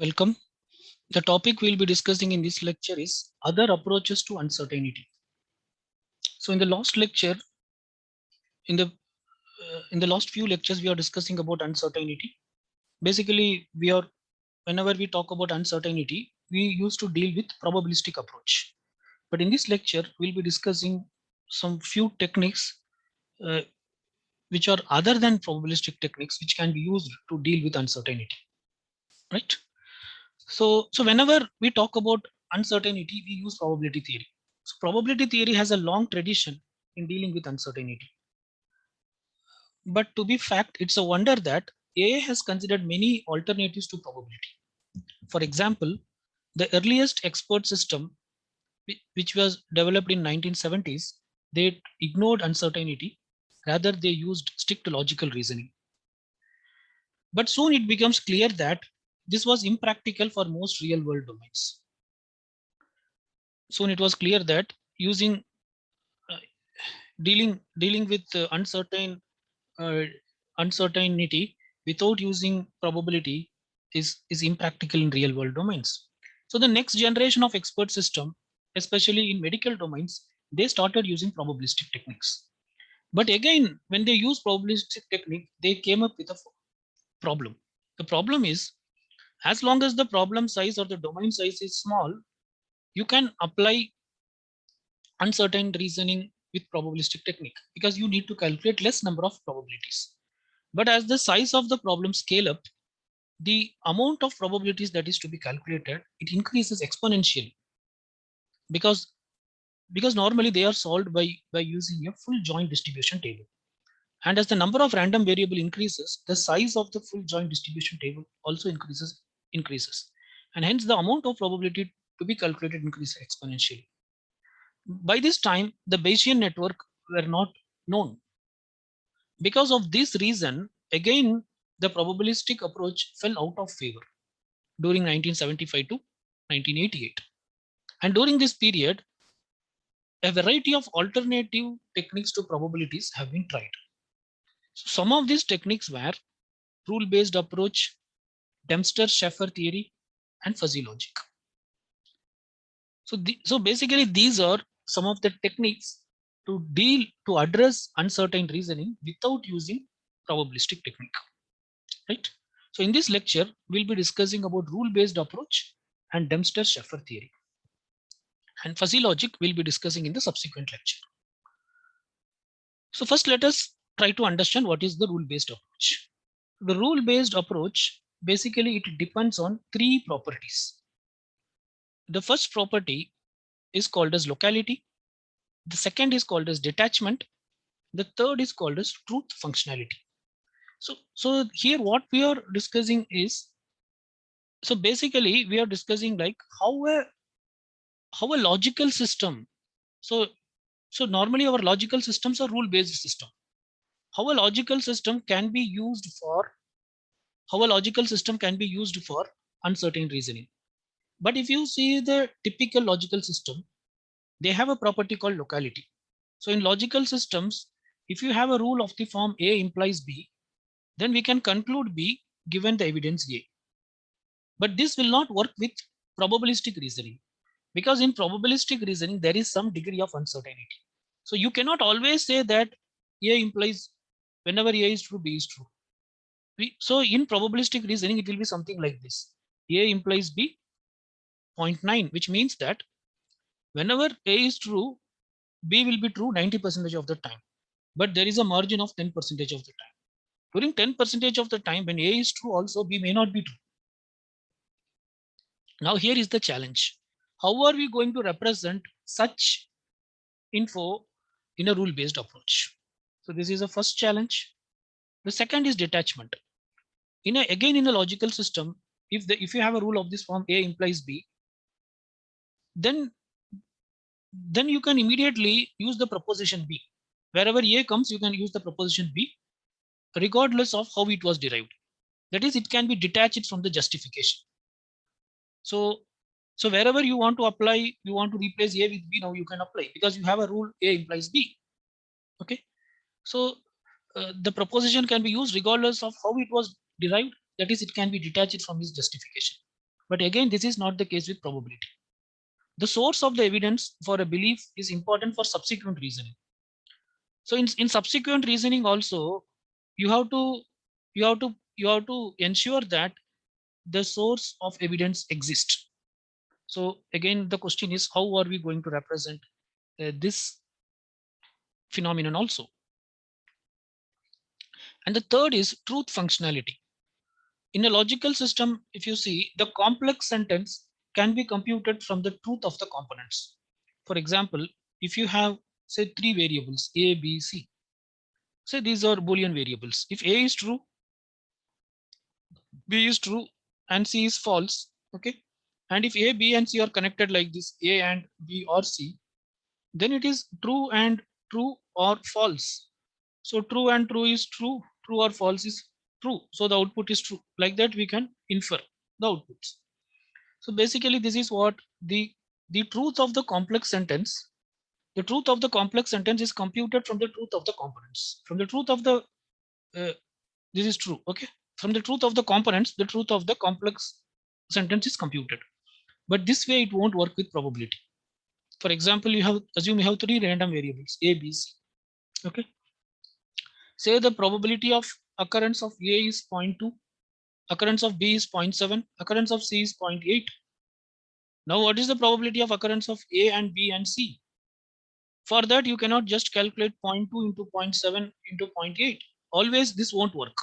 Welcome. The topic we'll be discussing in this lecture is other approaches to uncertainty. So in the last lecture, in the last few lectures, we are discussing about uncertainty. Basically, whenever we talk about uncertainty, we used to deal with probabilistic approach. But in this lecture, we'll be discussing some few techniques uh, which are other than probabilistic techniques, which can be used to deal with uncertainty. Right? So whenever we talk about uncertainty, we use probability theory. So probability theory has a long tradition in dealing with uncertainty. But to be fact, it's a wonder that AI has considered many alternatives to probability. For example, the earliest expert system, which was developed in 1970s, they ignored uncertainty. Rather, they used strict logical reasoning. But soon it becomes clear that this was impractical for most real world domains. Soon it was clear that using uh, dealing with uh, uncertainty without using probability is impractical in real world domains. So the next generation of expert system, especially in medical domains, they started using probabilistic techniques. But again, when they use probabilistic technique, they came up with a problem. The problem is, as long as the problem size or the domain size is small, you can apply uncertain reasoning with probabilistic technique because you need to calculate less number of probabilities. But as the size of the problem scale up, the amount of probabilities that is to be calculated, it increases exponentially because normally they are solved by using a full joint distribution table. And as the number of random variable increases, the size of the full joint distribution table also increases. And hence the amount of probability to be calculated increases exponentially. By this time, the Bayesian network were not known. Because of this reason, again, the probabilistic approach fell out of favor during 1975 to 1988. And during this period, a variety of alternative techniques to probabilities have been tried. So some of these techniques were rule-based approach, Dempster-Shafer theory, and fuzzy logic. So basically, these are some of the techniques to address uncertain reasoning without using probabilistic technique. Right? So in this lecture, we'll be discussing about rule-based approach and Dempster-Shafer theory. And fuzzy logic we'll be discussing in the subsequent lecture. So first, let us try to understand what is the rule-based approach. The rule-based approach, basically it depends on three properties. The first property is called as locality. The second is called as detachment. The third is called as truth functionality. So here what we are discussing is, so basically we are discussing like how a logical system, so so normally our logical systems are rule based system. How a logical system can be used for how a logical system can be used for uncertain reasoning. But if you see the typical logical system, they have a property called locality. So in logical systems, if you have a rule of the form A implies B, then we can conclude B given the evidence A. But this will not work with probabilistic reasoning, because in probabilistic reasoning there is some degree of uncertainty. So you cannot always say that A implies whenever A is true, B is true. So in probabilistic reasoning, it will be something like this: A implies B 0.9, which means that whenever A is true, B will be true 90% of the time, but there is a margin of 10% of the time. During 10% of the time, when A is true, also B may not be true. Now here is the challenge: how are we going to represent such info in a rule-based approach? So this is a first challenge. The second is detachment. Again in a logical system, if you have a rule of this form A implies B, then you can immediately use the proposition B. Wherever A comes, you can use the proposition B, regardless of how it was derived. That is, it can be detached from the justification. So wherever you want to apply, you want to replace A with B, now you can apply because you have a rule A implies B. Okay. So the proposition can be used regardless of how it was derived. That is, it can be detached from its justification. But again, this is not the case with probability. The source of the evidence for a belief is important for subsequent reasoning. So in subsequent reasoning also, you have to ensure that the source of evidence exists. So again, the question is, how are we going to represent this phenomenon also? And the third is truth functionality. In a logical system, if you see, the complex sentence can be computed from the truth of the components. For example, if you have, say, three variables, A, B, C, say these are Boolean variables. If A is true, B is true, and C is false, okay? And if A, B, and C are connected like this, A and B or C, then it is true or false. So true and true is true, true or false is true. So the output is true. Like that, we can infer the outputs. So basically, this is what the truth of the complex sentence. The truth of the complex sentence is computed from the truth of the components. From the truth of the this is true. Okay. From the truth of the components, the truth of the complex sentence is computed. But this way, it won't work with probability. For example, assume you have three random variables A, B, C. Okay. Say the probability of occurrence of A is 0.2, occurrence of B is 0.7, occurrence of C is 0.8. Now, what is the probability of occurrence of A and B and C? For that, you cannot just calculate 0.2 into 0.7 into 0.8. Always this won't work.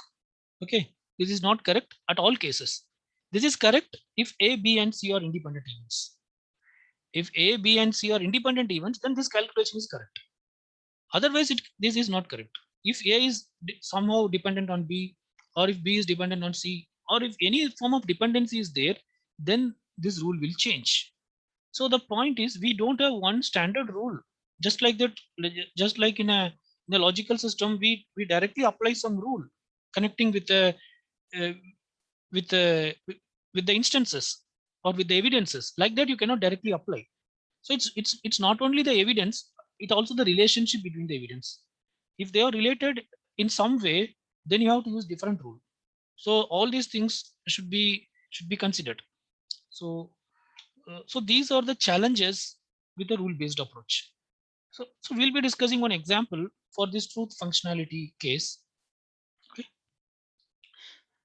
Okay, this is not correct at all cases. This is correct if A, B, and C are independent events. If A, B, and C are independent events, then this calculation is correct. Otherwise, this is not correct. If A is somehow dependent on B, or if B is dependent on C, or if any form of dependency is there, then this rule will change. So the point is, we don't have one standard rule. Just like that, just like in a logical system, we directly apply some rule connecting uh, with the with the instances or with the evidences. Like that, you cannot directly apply. So it's not only the evidence, it also the relationship between the evidence. If they are related in some way, then you have to use different rule. So all these things should be considered. So so these are the challenges with the rule based approach. So we'll be discussing one example for this truth functionality case. Okay.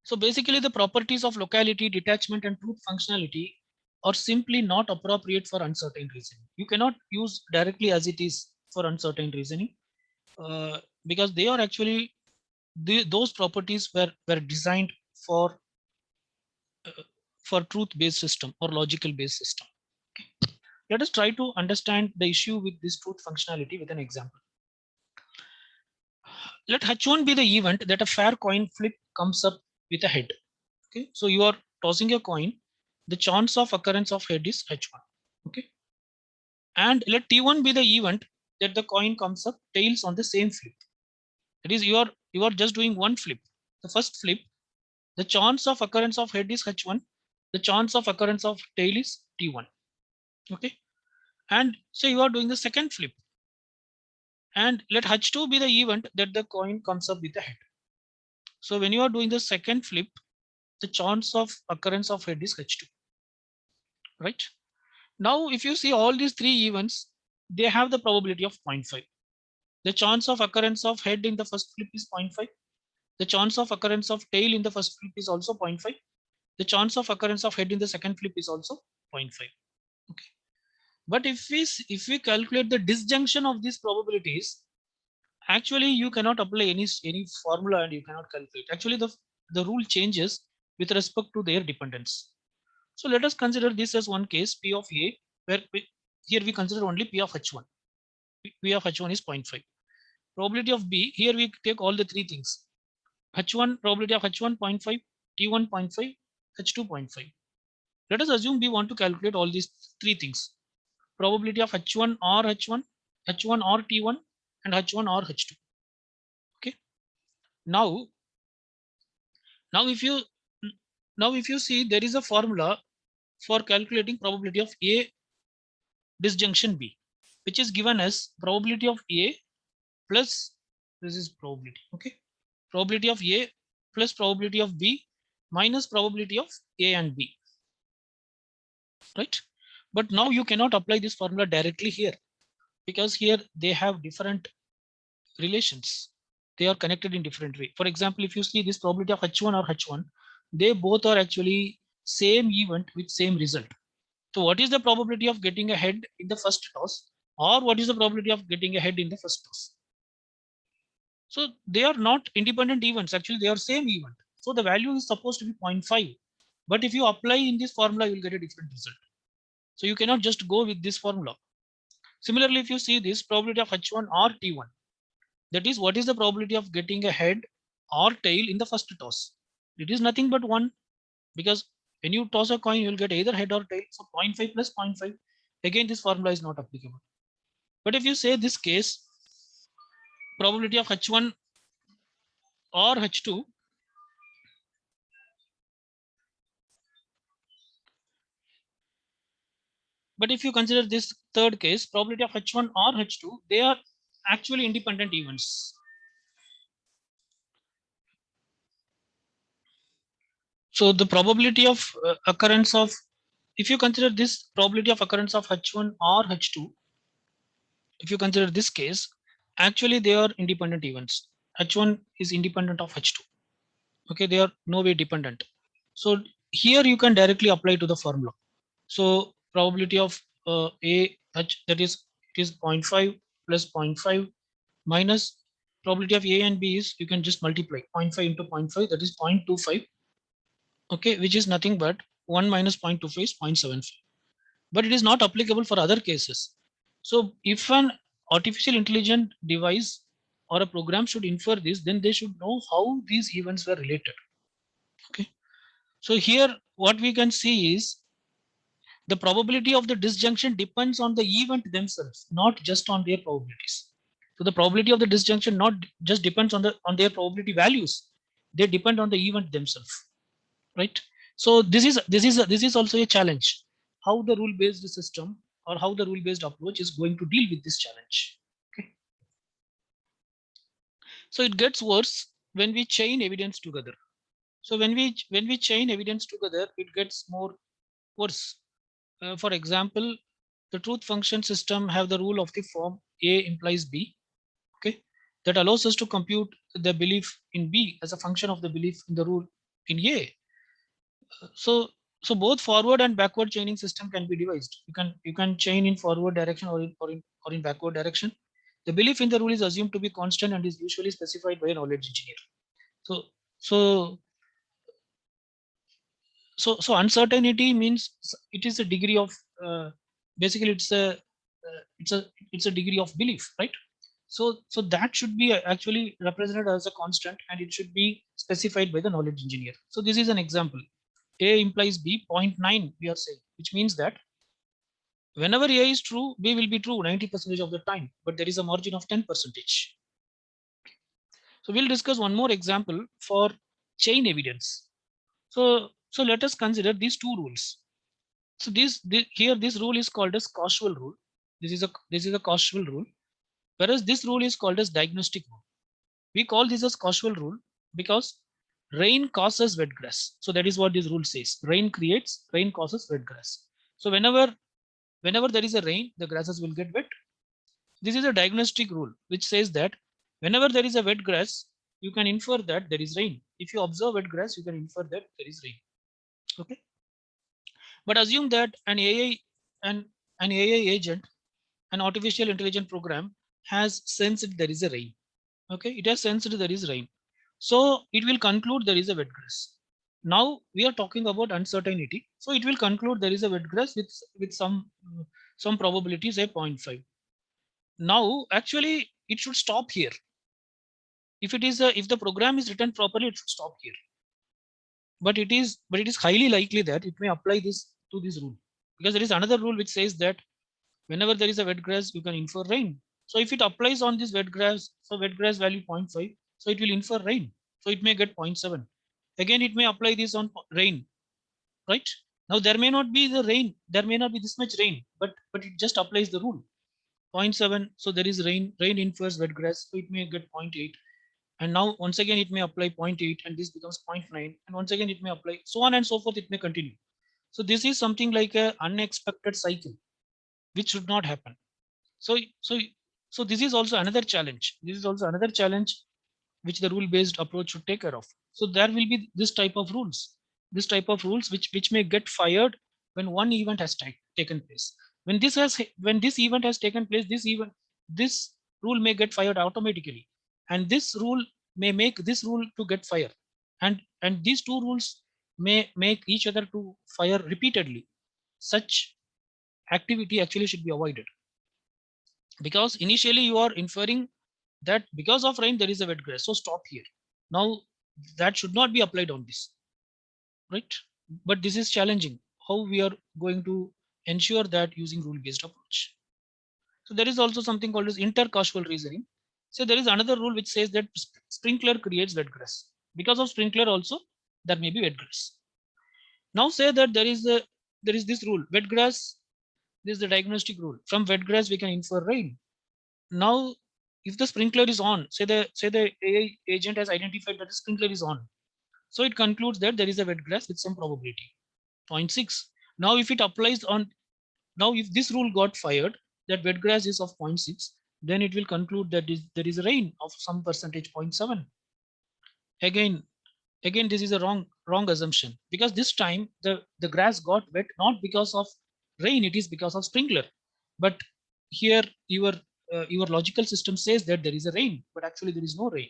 So basically, the properties of locality, detachment, and truth functionality are simply not appropriate for uncertain reasoning. You cannot use directly as it is for uncertain reasoning because they are actually those properties were designed for truth based system or logical based system. Let us try to understand the issue with this truth functionality with an example. Let H1 be the event that a fair coin flip comes up with a head. Okay, so you are tossing a coin. The chance of occurrence of head is H1. Okay, and let T1 be the event that the coin comes up tails on the same flip. That is, you are just doing one flip. The first flip, the chance of occurrence of head is H1. The chance of occurrence of tail is T1. Okay, and so you are doing the second flip, and let H2 be the event that the coin comes up with the head. So when you are doing the second flip, the chance of occurrence of head is H2, right? Now, if you see all these three events, they have the probability of 0.5. The chance of occurrence of head in the first flip is 0.5. The chance of occurrence of tail in the first flip is also 0.5. The chance of occurrence of head in the second flip is also 0.5. Okay. But if we calculate the disjunction of these probabilities, actually you cannot apply any formula and you cannot calculate. Actually, the rule changes with respect to their dependence. So let us consider this as one case P of A, where here we consider only P of H1. P of H1 is 0.5. Probability of B, here we take all the three things. H1, probability of H1 0.5, T1 0.5, H2 0.5. Let us assume we want to calculate all these three things. Probability of H1 or H1, H1 or T1, and H1 or H2. Okay. Now, now if you now if you see, there is a formula for calculating probability of A disjunction B, which is given as probability of A plus, this is probability, okay, probability of A plus probability of B minus probability of A and B. right? But now you cannot apply this formula directly here, because here they have different relations. They are connected in different way. For example, if you see this probability of H1 or H1, they both are actually same event with same result. So what is the probability of getting ahead in the first toss, or what is the probability of getting ahead in the first toss? So they are not independent events. Actually, they are same event. So the value is supposed to be 0.5. But if you apply in this formula, you will get a different result. So you cannot just go with this formula. Similarly, if you see this probability of H1 or T1, that is, what is the probability of getting a head or tail in the first toss? It is nothing but 1, because when you toss a coin, you will get either head or tail. So 0.5 plus 0.5. Again, this formula is not applicable. But if you say this case, probability of H1 or H2, but if you consider this third case, probability of H1 or H2, they are actually independent events. So the probability of occurrence of, if you consider this probability of occurrence of H1 or H2, if you consider this case, actually they are independent events. H1 is independent of H2. Okay, they are no way dependent. So here you can directly apply to the formula. So probability of A H, that is, it is 0.5 plus 0.5 minus probability of A and B is, you can just multiply 0.5 into 0.5, that is 0.25. Okay, which is nothing but 1 minus 0.25 is 0.75. But it is not applicable for other cases. So if an artificial intelligent device or a program should infer this, then they should know how these events were related. Okay, so here what we can see is the probability of the disjunction depends on the event themselves, not just on their probabilities. So the probability of the disjunction not just depends on their probability values, they depend on the event themselves, right? So this is also a challenge, how the rule based system or how the rule based approach is going to deal with this challenge. Okay, so it gets worse when we chain evidence together. So when we chain evidence together, it gets more worse. For example, the truth function system have the rule of the form A implies B. Okay, that allows us to compute the belief in B as a function of the belief in the rule in A. So both forward and backward chaining system can be devised. You can chain in forward direction or in backward direction. The belief in the rule is assumed to be constant and is usually specified by a knowledge engineer. So so so uncertainty means it is a degree of, uh, basically it's a degree of belief, right? So that should be actually represented as a constant, and it should be specified by the knowledge engineer. So this is an example. A implies B, zero point 0.9 we are saying, which means that whenever A is true, B will be true 90% of the time, but there is a margin of 10%. So we'll discuss one more example for chain evidence. So let us consider these two rules. So here this rule is called as causal rule. This is a causal rule, whereas this rule is called as diagnostic rule. We call this as causal rule because rain causes wet grass. So that is what this rule says. Rain causes wet grass. So whenever there is a rain, the grasses will get wet. This is a diagnostic rule which says that whenever there is a wet grass, you can infer that there is rain. If you observe wet grass, you can infer that there is rain. Okay. But assume that an AI agent, an artificial intelligence program has sensed there is a rain. Okay, it has sensed there is rain. So it will conclude there is a wet grass. Now we are talking about uncertainty. So it will conclude there is a wet grass with some probability, say 0.5. Now actually it should stop here. If the program is written properly, it should stop here. But it is highly likely that it may apply this to this rule, because there is another rule which says that whenever there is a wet grass, you can infer rain. So if it applies on this wet grass, so wet grass value 0.5, so it will infer rain. So it may get 0.7. Again, it may apply this on rain, right? Now there may not be the rain, there may not be this much rain, but it just applies the rule. 0.7, so there is rain infers wet grass, so it may get 0.8. And now once again it may apply 0.8, and this becomes 0.9, and once again it may apply, so on and so forth, it may continue. So this is something like a unexpected cycle, which should not happen. So so so this is also another challenge. This is also another challenge which the rule based approach should take care of. So there will be this type of rules, which may get fired when one event has taken place. When this event has taken place, this rule may get fired automatically, and this rule may make this rule to get fired, and these two rules may make each other to fire repeatedly. Such activity actually should be avoided, because initially you are inferring that because of rain there is a wet grass, so stop here. Now that should not be applied on this, right? But this is challenging, how we are going to ensure that using rule based approach. So there is also something called as intercausal reasoning. So there is another rule which says that sprinkler creates wet grass. Because of sprinkler also there may be wet grass. Now say that there is this rule, wet grass. This is the diagnostic rule. From wet grass we can infer rain. Now if the sprinkler is on, say the AI agent has identified that the sprinkler is on, so it concludes that there is a wet grass with some probability, zero point 0.6. Now if it applies on, now if this rule got fired, that wet grass is of 0. 0.6, then it will conclude that there is a rain of some percentage, 0.7. Again again this is a wrong assumption, because this time the grass got wet not because of rain, it is because of sprinkler. But here your logical system says that there is a rain, but actually there is no rain.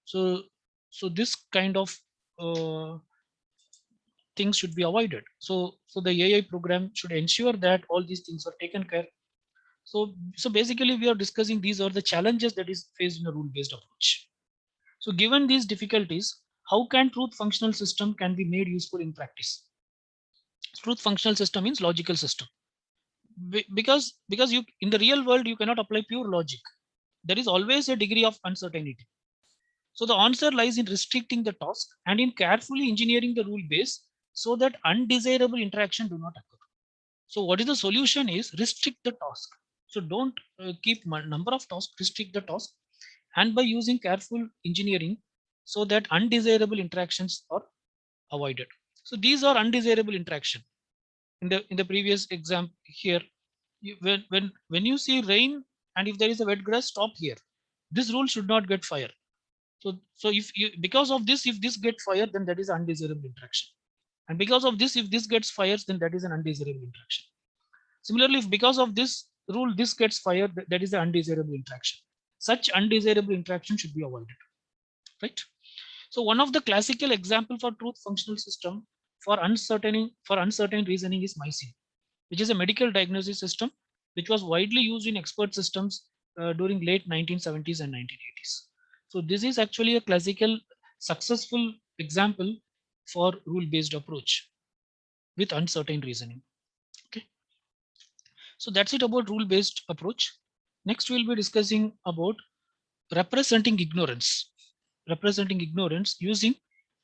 So so this kind of uh, things should be avoided. So the AI program should ensure that all these things are taken care. So basically we are discussing these are the challenges that is faced in a rule based approach. So given these difficulties, how can truth functional system can be made useful in practice? Truth functional system means logical system. Because you in the real world you cannot apply pure logic. There is always a degree of uncertainty. So the answer lies in restricting the task and in carefully engineering the rule base so that undesirable interaction do not occur. So what is the solution is restrict the task. So don't keep number of tasks, restrict the task, and by using careful engineering so that undesirable interactions are avoided. So these are undesirable interaction. In the previous example here, when you see rain and if there is a wet grass, stop here. This rule should not get fired. So if you, because of this, if this gets fired, then that is undesirable interaction. And because of this, if this gets fired, then that is an undesirable interaction. Similarly, if because of this rule this gets fired, that is an undesirable interaction. Such undesirable interaction should be avoided, right? So one of the classical example for truth functional system for uncertain reasoning is MySyn, which is a medical diagnosis system which was widely used in expert systems during late 1970s and 1980s. So this is actually a classical successful example for rule based approach with uncertain reasoning. Okay, so that's it about rule based approach. Next we'll be discussing about representing ignorance, using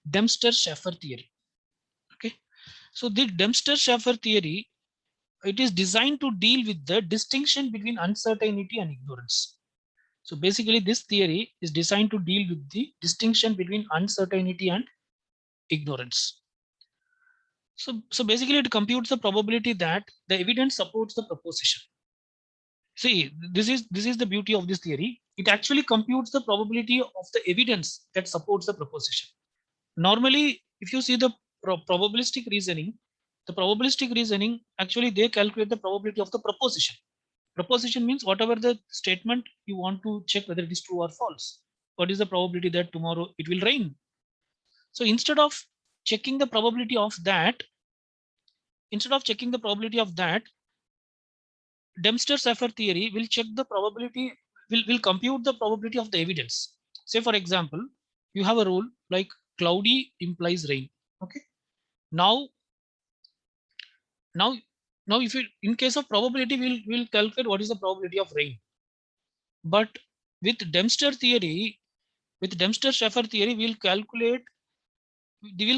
Dempster-Shafer theory. Okay, so the Dempster-Shafer theory, it is designed to deal with the distinction between uncertainty and ignorance. So basically this theory is designed to deal with the distinction between uncertainty and ignorance. So basically it computes the probability that the evidence supports the proposition. See, this is the beauty of this theory. It actually computes the probability of the evidence that supports the proposition. Normally, if you see the probabilistic reasoning, actually they calculate the probability of the proposition. Proposition means whatever the statement you want to check whether it is true or false. What is the probability that tomorrow it will rain? So checking the probability of that, instead of checking the probability of that, Dempster-Shafer theory will check the probability, will compute the probability of the evidence. Say for example, you have a rule like cloudy implies rain. Okay. Now, now, now, if you in case of probability, we'll calculate what is the probability of rain. But with Dempster-Shafer theory, we will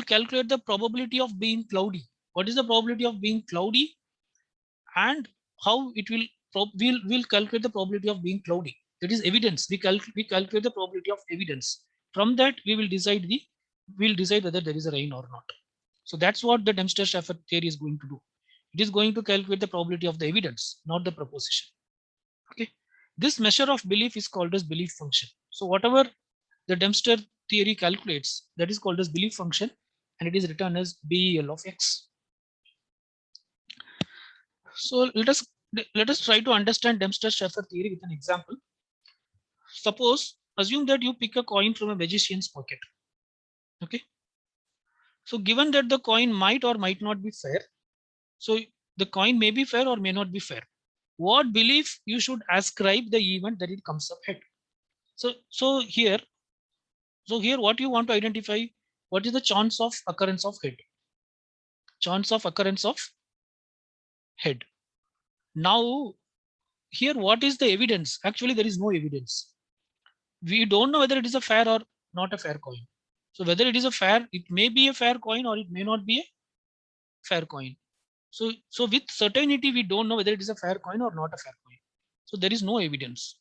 calculate the probability of being cloudy. What is the probability of being cloudy, and how it will calculate the probability of being cloudy. That is evidence. We calculate the probability of evidence. From that, we'll decide whether there is a rain or not. So that's what the Dempster-Shafer theory is going to do. It is going to calculate the probability of the evidence, not the proposition. Okay. This measure of belief is called as belief function. So whatever the Dempster theory calculates, that is called as belief function, and it is written as BEL of X. So let us try to understand Dempster-Shafer theory with an example. Suppose, assume that you pick a coin from a magician's pocket. Okay. So given that the coin might or might not be fair, so the coin may be fair or may not be fair. What belief you should ascribe the event that it comes up head? So here what you want to identify, what is the chance of occurrence of head? Chance of occurrence of head. Now here what is the evidence? Actually there is no evidence. We don't know whether it is a fair or not a fair coin. So whether it is a fair, it may be a fair coin or it may not be a fair coin. So with certainty we don't know whether it is a fair coin or not a fair coin. So there is no evidence.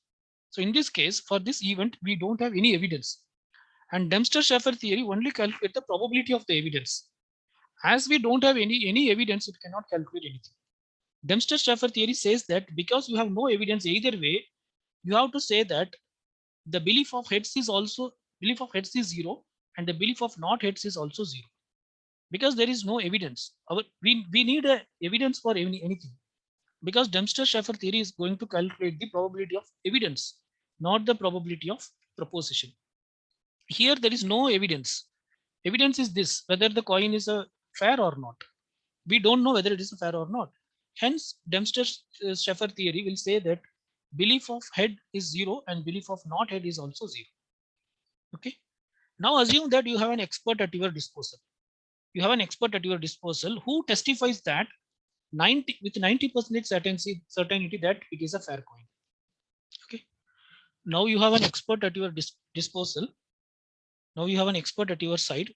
So in this case, for this event, we don't have any evidence. And Dempster-Shafer theory only calculates the probability of the evidence. As we don't have any evidence, it cannot calculate anything. Dempster-Shafer theory says that because you have no evidence either way, you have to say that the belief of heads is also belief of heads is zero, and the belief of not heads is also zero, because there is no evidence. We need a evidence for anything, because Dempster-Shafer theory is going to calculate the probability of evidence, not the probability of proposition. Here there is no evidence. Evidence is this, whether the coin is a fair or not. We don't know whether it is a fair or not. Hence, Dempster-Shafer theory will say that belief of head is zero and belief of not head is also zero. Okay. Now assume that you have an expert at your disposal. You have an expert at your disposal who testifies that 90% certainty that it is a fair coin. Okay. Now you have an expert at your disposal. Now you have an expert at your side,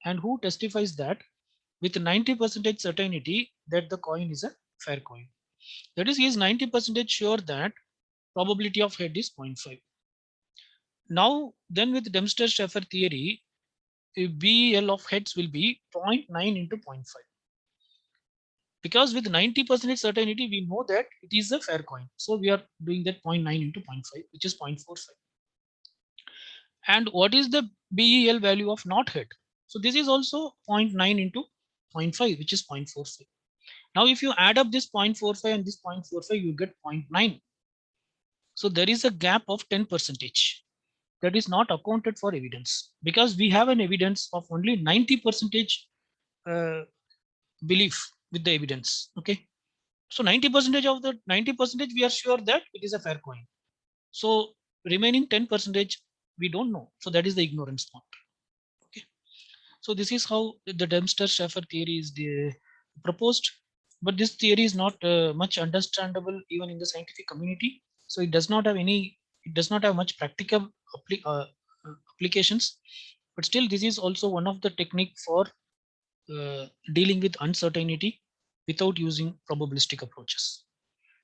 and who testifies that with 90% certainty that the coin is a fair coin. That is, he is 90% sure that probability of head is 0.5. Now then with Dempster-Shafer theory, BEL of heads will be 0.9 into 0.5. Because with 90% certainty, we know that it is a fair coin. So we are doing that 0.9 into 0.5, which is 0.45. And what is the BEL value of not head? So this is also 0.9 into 0.5, which is 0.45. Now, if you add up this 0.45 and this 0.45, you get 0.9. So there is a gap of 10% that is not accounted for evidence, because we have an evidence of only 90% belief with the evidence. Okay. So 90% of the 90% we are sure that it is a fair coin. So remaining 10% we don't know. So that is the ignorance part. Okay. So this is how the Dempster-Shafer theory is proposed, but this theory is not much understandable even in the scientific community. So it does not have much practical applications. But still, this is also one of the technique for dealing with uncertainty without using probabilistic approaches.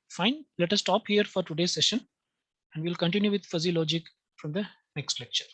Fine, let us stop here for today's session, and we'll continue with fuzzy logic from the next lecture.